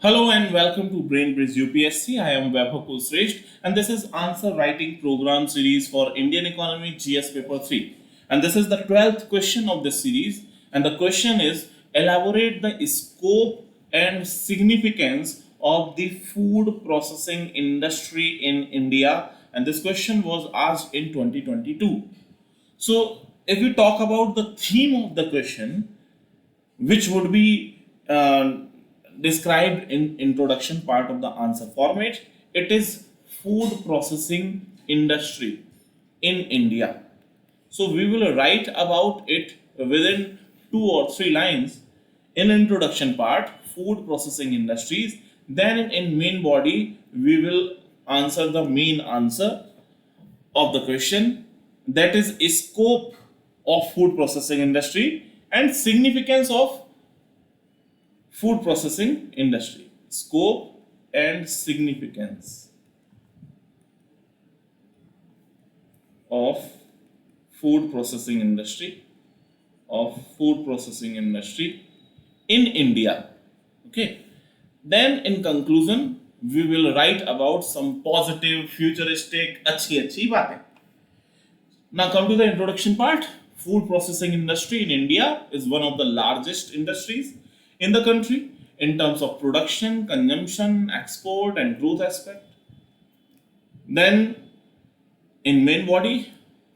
Hello and welcome to BrainBridge UPSC. I am Vaibhav Kulshrestha and this is answer writing program series for Indian Economy GS paper 3. And this is the 12th question of this series and the question is elaborate the scope and significance of the food processing industry in India, and this question was asked in 2022. So if we talk about the theme of the question, which would be described in introduction part of the answer format, it is food processing industry in India. So we will write about it within 2 or 3 lines in introduction part, food processing industries. Then in main body we will answer the main answer of the question, that is scope of food processing industry and significance of food processing industry. Scope and significance of food processing industry in India. Okay. Then in conclusion, we will write about some positive, futuristic, अच्छी बातें. Now come to the introduction part. Food processing industry in India is one of the largest industries in the country in terms of production, consumption, export and growth aspect. Then in main body,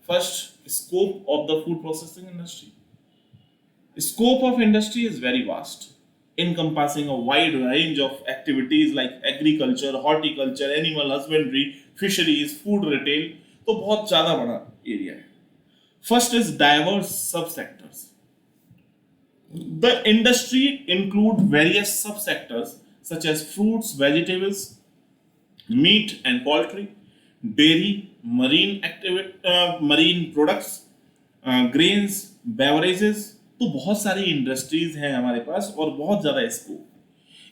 first scope of the food processing industry. Scope of industry is very vast, encompassing a wide range of activities like agriculture, horticulture, animal husbandry, fisheries, food retail. तो बहुत ज़्यादा बड़ा area है. First is diverse subsectors. The industry include various subsectors such as fruits, vegetables, meat and poultry, dairy, marine products, grains, beverages. तो बहुत सारी industries हैं हमारे पास और बहुत ज़्यादा scope.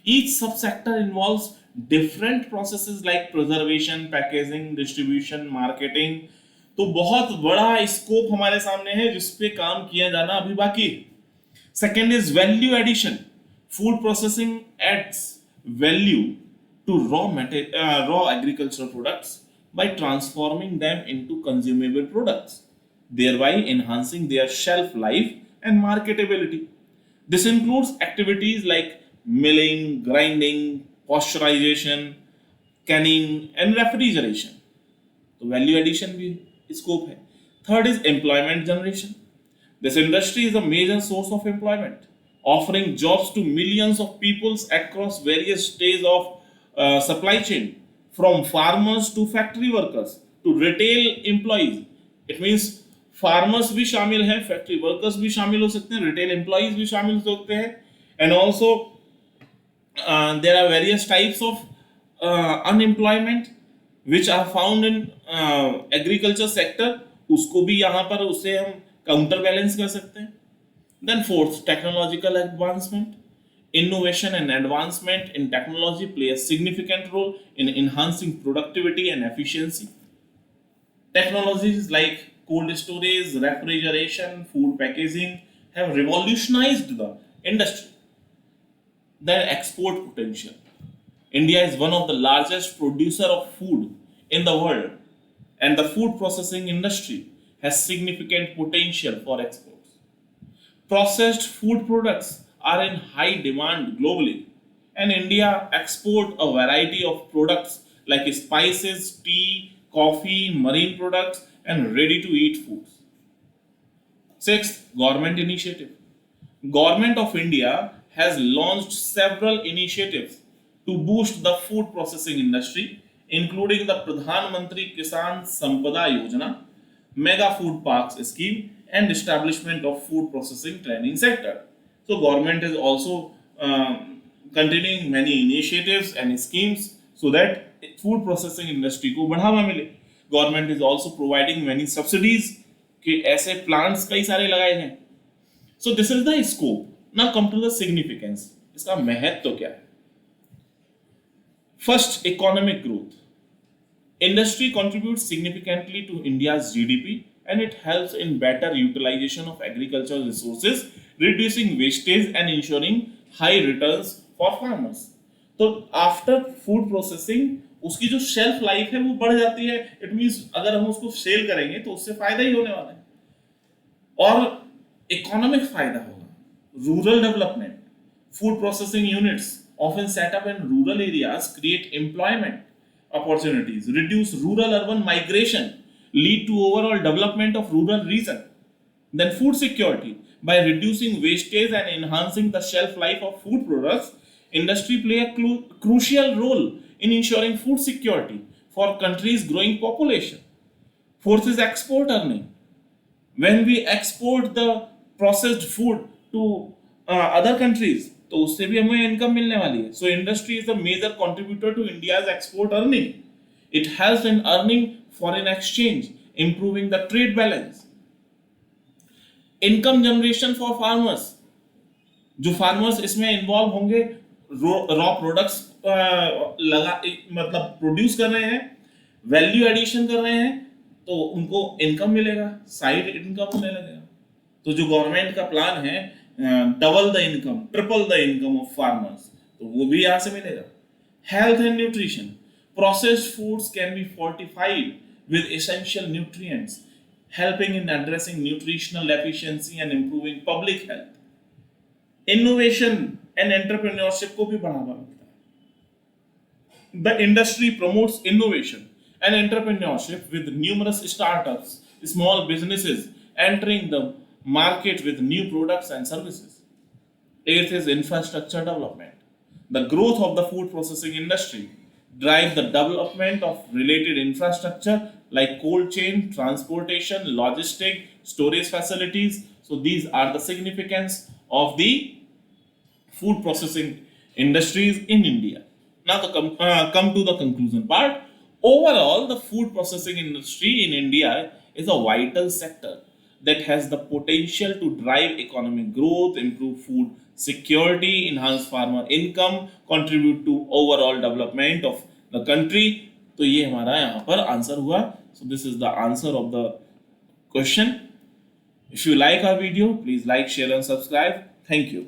Each subsector involves different processes like preservation, packaging, distribution, marketing. तो बहुत बड़ा स्कोप हमारे सामने है जिसपे काम किया जाना अभी बाकी है. Second is value addition. Food processing adds value to raw agricultural products by transforming them into consumable products, thereby enhancing their shelf life and marketability. This includes activities like milling, grinding, pasteurization, canning, and refrigeration. तो value addition भी scope है. Third is employment generation. This industry is a major source of employment, offering jobs to millions of peoples across various stages of supply chain, from farmers to factory workers to retail employees. It means farmers भी शामिल हैं, factory workers भी शामिल हो सकते हैं, retail employees भी शामिल हो सकते हैं, and also there are various types of unemployment which are found in agriculture sector. उसको भी यहाँ पर उसे हम काउंटर बैलेंस कर सकते हैं. Then fourth, technological advancement. Innovation and advancement in technology play a significant role in enhancing productivity and efficiency. Technologies like cold storage, refrigeration, food packaging have revolutionized the industry. Then export potential. India is one of the largest producer of food in the world, and the food processing industry has significant potential for exports. Processed food products are in high demand globally, and India export a variety of products like spices, tea, coffee, marine products, and ready-to-eat foods. Sixth, government initiative. Government of India has launched several initiatives to boost the food processing industry, including the Pradhan Mantri Kisan Sampada Yojana, Mega Food Parks Scheme, and establishment of food processing training sector. So government is also continuing many initiatives and schemes so that food processing industry को बढ़ावा मिले. Government is also providing many subsidies कि ऐसे plants कई सारे लगाए हैं. So this is the scope. Now come to the significance. इसका महत्व क्या है? First, economic growth. Industry contributes significantly to India's GDP and it helps in better utilization of agricultural resources, reducing wastage and ensuring high returns for farmers. तो after food processing उसकी जो shelf life है वो बढ़ जाती है। It means अगर हम उसको सेल करेंगे तो उससे फायदा ही होने वाला है और इकोनॉमिक फायदा होगा। Rural development, food processing units often set up in rural areas create employment opportunities, reduce rural urban migration, lead to overall development of rural region. Then food security, by reducing wastage and enhancing the shelf life of food products, industry play a crucial role in ensuring food security for countries growing population. Fourth is export earning. When we export the processed food to other countries, तो उससे भी हमें income मिलने वाली है। So industry is a major contributor to India's export earning. It helps in earning foreign exchange, improving the trade balance. Income generation for farmers, जो farmers इसमें involve होंगे, रॉ प्रोडक्ट्स लगा मतलब प्रोड्यूस कर रहे हैं, वैल्यू एडिशन कर रहे हैं, तो उनको इनकम मिलेगा, साइड इनकम होने लगेगा। तो जो गवर्नमेंट का प्लान है double the income, triple the income of farmers, तो वो भी यहां से मिलेगा। Health and nutrition, processed foods can be fortified with essential nutrients, helping in addressing nutritional efficiency and improving public health. Innovation and entrepreneurship को भी बढ़ावा मिलता है। The industry promotes innovation and entrepreneurship with numerous startups, small businesses entering the market with new products and services. Eighth is infrastructure development. The growth of the food processing industry drives the development of related infrastructure like cold chain, transportation, logistic, storage facilities. So these are the significance of the food processing industries in India. Now come to the conclusion part. Overall, the food processing industry in India is a vital sector that has the potential to drive economic growth, improve food security, enhance farmer income, contribute to overall development of the country. तो ये हमारा यहाँ पर answer हुआ. So this is the answer of the question. If you like our video, please like, share and subscribe. Thank you.